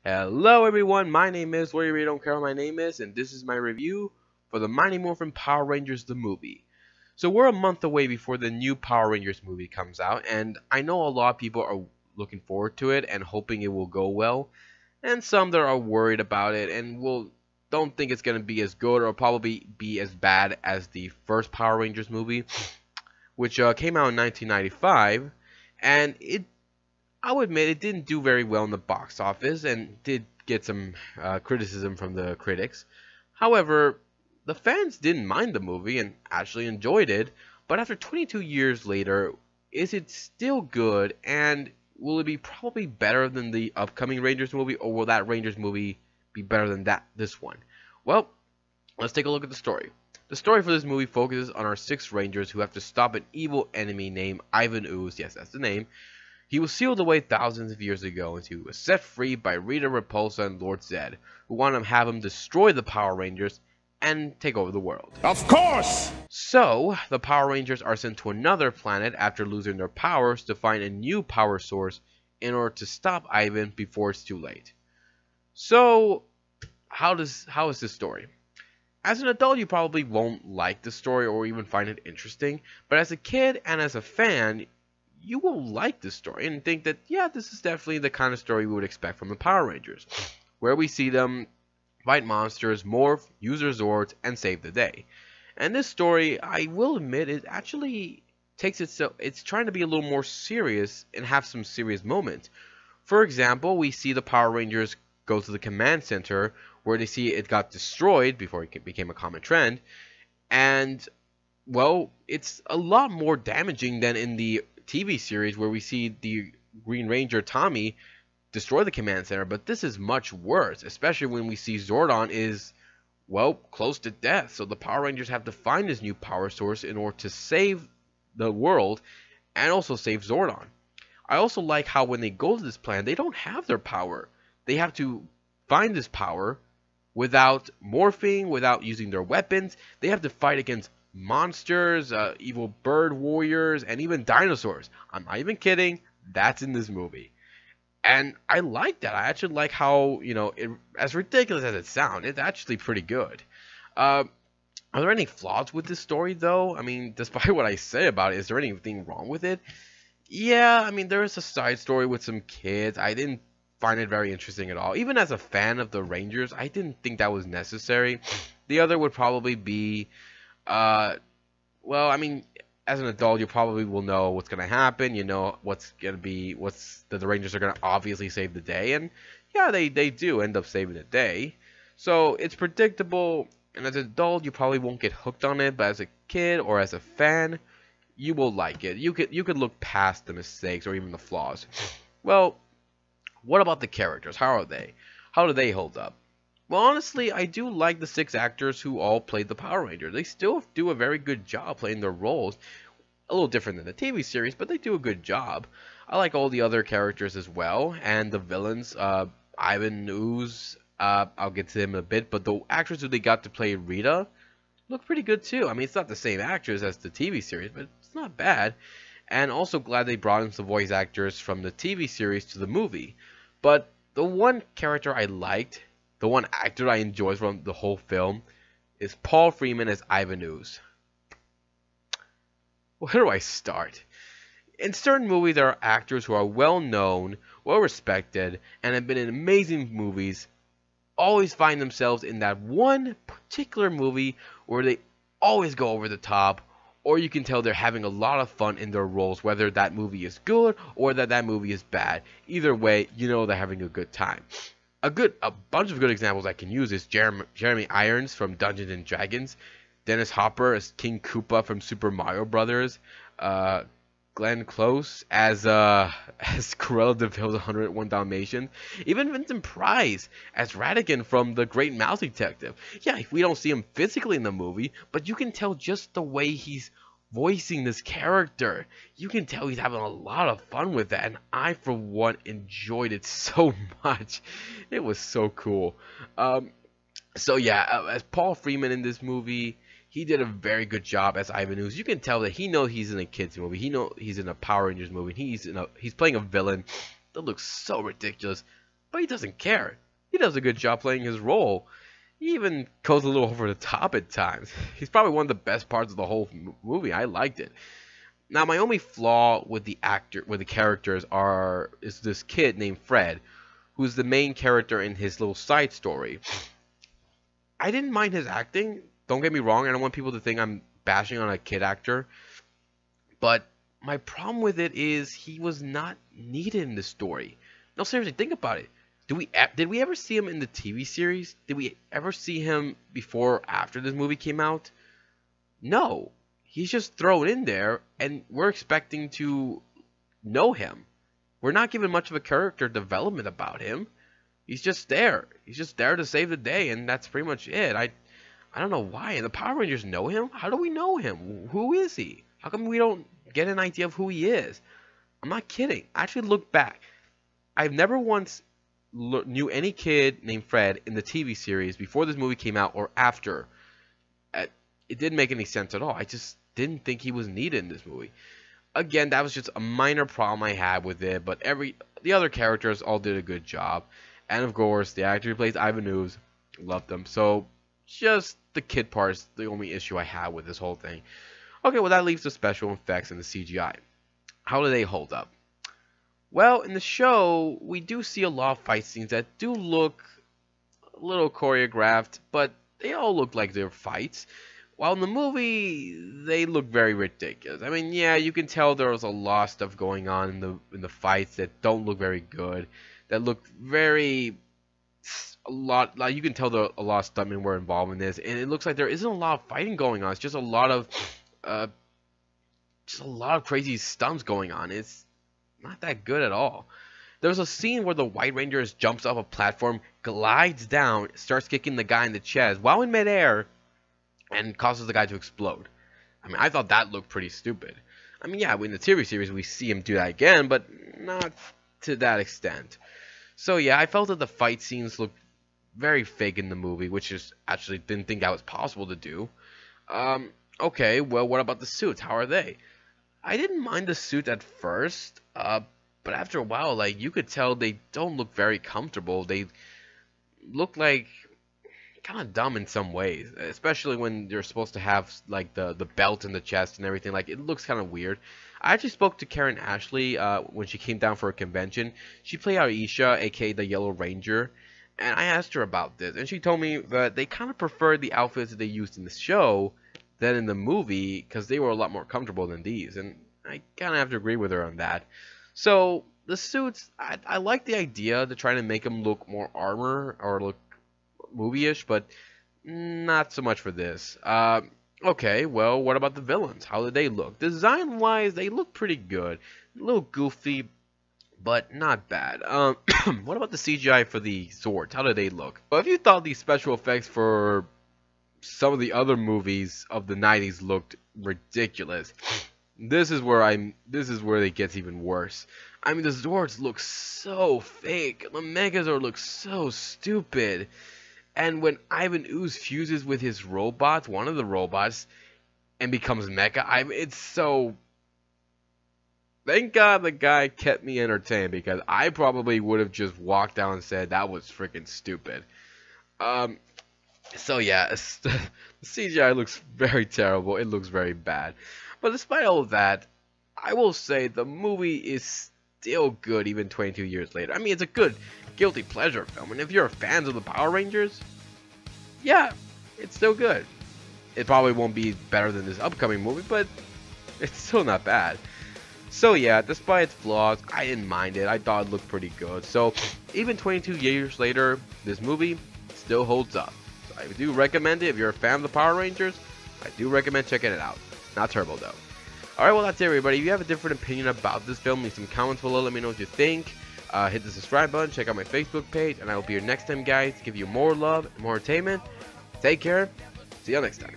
Hello everyone, my name is Where You Really Don't Care What My Name Is, and this is my review for the Mighty Morphin Power Rangers the movie. So we're a month away before the new Power Rangers movie comes out, and I know a lot of people are looking forward to it and hoping it will go well, and some that are worried about it and don't think it's going to be as good or probably be as bad as the first Power Rangers movie, which came out in 1995, and I would admit it didn't do very well in the box office and did get some criticism from the critics. However, the fans didn't mind the movie and actually enjoyed it, but after 22 years later, is it still good, and will it be probably better than the upcoming Rangers movie, or will that Rangers movie be better than this one? Well, let's take a look at the story. The story for this movie focuses on our 6 Rangers who have to stop an evil enemy named Ivan Ooze, yes that's the name. He was sealed away thousands of years ago, and he was set free by Rita Repulsa and Lord Zed, who want to have him destroy the Power Rangers and take over the world. Of course! So, the Power Rangers are sent to another planet after losing their powers to find a new power source in order to stop Ivan before it's too late. So, how is this story? As an adult, you probably won't like the story or even find it interesting, but as a kid and as a fan, you will like this story and think that, yeah, this is definitely the kind of story we would expect from the Power Rangers, where we see them fight monsters, morph, use their Zords, and save the day. And this story, I will admit, it actually takes itself, it's trying to be a little more serious and have some serious moments. For example, we see the Power Rangers go to the command center where they see it got destroyed before it became a common trend, and, well, it's a lot more damaging than in the TV series where we see the Green Ranger Tommy destroy the command center, but this is much worse, especially when we see Zordon is, well, close to death. So the Power Rangers have to find this new power source in order to save the world and also save Zordon. I also like how when they go to this planet, they don't have their power. They have to find this power without morphing, without using their weapons. They have to fight against monsters, evil bird warriors, and even dinosaurs. I'm not even kidding. That's in this movie. And I like that. I actually like how, as ridiculous as it sounds, it's actually pretty good. Are there any flaws with this story, though? I mean, despite what I say about it, is there anything wrong with it? Yeah, I mean, there is a side story with some kids. I didn't find it very interesting at all. Even as a fan of the Rangers, I didn't think that was necessary. The other would probably be, well, I mean, as an adult, you probably will know what's going to happen. You know what's going to be, that the Rangers are going to obviously save the day. And yeah, they do end up saving the day. So it's predictable. And as an adult, you probably won't get hooked on it. But as a kid or as a fan, you will like it. You could look past the mistakes or even the flaws. Well, what about the characters? How are they? How do they hold up? Well, honestly, I do like the 6 actors who all played the Power Rangers. They still do a very good job playing their roles. A little different than the TV series, but they do a good job. I like all the other characters as well, and the villains, Ivan Ooze, I'll get to him in a bit, but the actress who they got to play Rita look pretty good too. I mean, it's not the same actress as the TV series, but it's not bad. And also glad they brought in some voice actors from the TV series to the movie. But the one character I liked, the one actor I enjoyed from the whole film, is Paul Freeman as Ivan Ooze. Where do I start? In certain movies, there are actors who are well known, well respected, and have been in amazing movies, always find themselves in that one particular movie where they always go over the top, or you can tell they're having a lot of fun in their roles, whether that movie is good or that movie is bad. Either way, you know they're having a good time. A bunch of good examples I can use is Jeremy Irons from Dungeons and Dragons, Dennis Hopper as King Koopa from Super Mario Brothers, Glenn Close as Cruella de Vil's 101 Dalmatians, even Vincent Price as Ratigan from The Great Mouse Detective. Yeah, we don't see him physically in the movie, but you can tell just the way he's voicing this character. You can tell he's having a lot of fun with that, and I, for one, enjoyed it so much. It was so cool. So yeah, as Paul Freeman in this movie, he did a very good job as Ivan Ooze. You can tell that he knows he's in a kids movie. He knows he's in a Power Rangers movie. He's playing a villain that looks so ridiculous, but he doesn't care. He does a good job playing his role. He even goes a little over the top at times. He's probably one of the best parts of the whole movie. I liked it. Now, my only flaw with the characters is this kid named Fred, who's the main character in his little side story. I didn't mind his acting. Don't get me wrong. I don't want people to think I'm bashing on a kid actor. But my problem with it is he was not needed in the story. No, seriously, think about it. Did we ever see him in the TV series? Did we ever see him before or after this movie came out? No. He's just thrown in there, and we're expecting to know him. We're not given much of a character development about him. He's just there. He's just there to save the day, and that's pretty much it. I don't know why. And the Power Rangers know him? How do we know him? Who is he? How come we don't get an idea of who he is? I'm not kidding. Actually, look back. I've never once knew any kid named Fred in the TV series before this movie came out or after. It didn't make any sense at all. I just didn't think he was needed in this movie. Again, that was just a minor problem I had with it, but the other characters all did a good job. And of course, the actor who plays Ivan Ooze, loved them. So, just the kid part's the only issue I have with this whole thing. Okay, well that leaves the special effects and the CGI. How do they hold up? Well, in the show, we do see a lot of fight scenes that do look a little choreographed, but they all look like they're fights. While in the movie, they look very ridiculous. I mean, yeah, you can tell there was a lot of stuff going on in the fights that don't look very good. That look like you can tell a lot of stuntmen were involved in this, and it looks like there isn't a lot of fighting going on. It's just a lot of crazy stunts going on. It's not that good at all. There's a scene where the White Ranger jumps off a platform, glides down, starts kicking the guy in the chest while in midair, and causes the guy to explode. I mean, I thought that looked pretty stupid. I mean, yeah, in the TV series we see him do that again, but not to that extent. So yeah, I felt that the fight scenes looked very fake in the movie, which is actually didn't think that was possible to do. Okay, well, what about the suits? How are they? I didn't mind the suit at first, but after a while, like, you could tell they don't look very comfortable. They look like kind of dumb in some ways, especially when you're supposed to have like the belt in the chest and everything. Like, it looks kind of weird. I actually spoke to Karen Ashley when she came down for a convention. She played Aisha, aka the Yellow Ranger, and I asked her about this, and she told me that they kind of preferred the outfits that they used in the show than in the movie because they were a lot more comfortable than these, and I kind of have to agree with her on that. So the suits, I like the idea to try to make them look more armor or look movie-ish, but not so much for this. Okay, well, what about the villains? How did they look? Design-wise, they look pretty good. A little goofy, but not bad. What about the CGI for the swords? How did they look? Well, if you thought these special effects for some of the other movies of the 90s looked ridiculous, this is where it gets even worse. I mean, the Zords look so fake. The Megazord looks so stupid. And when Ivan Ooze fuses with his robots, one of the robots, and becomes Mecha, it's so... Thank God the guy kept me entertained, because I probably would have just walked down and said that was freaking stupid. So yeah, the CGI looks very terrible. It looks very bad. But despite all of that, I will say the movie is still good even 22 years later. I mean, it's a good guilty pleasure film, and if you're a fan of the Power Rangers, yeah, it's still good. It probably won't be better than this upcoming movie, but it's still not bad. So yeah, despite its flaws, I didn't mind it. I thought it looked pretty good. So even 22 years later, this movie still holds up. So I do recommend it. If you're a fan of the Power Rangers, I do recommend checking it out. Not terrible though. Alright, well that's it everybody. If you have a different opinion about this film, leave some comments below. Let me know what you think. Hit the subscribe button, check out my Facebook page, and I will be here next time, guys, to give you more love and more entertainment. Take care. See you next time.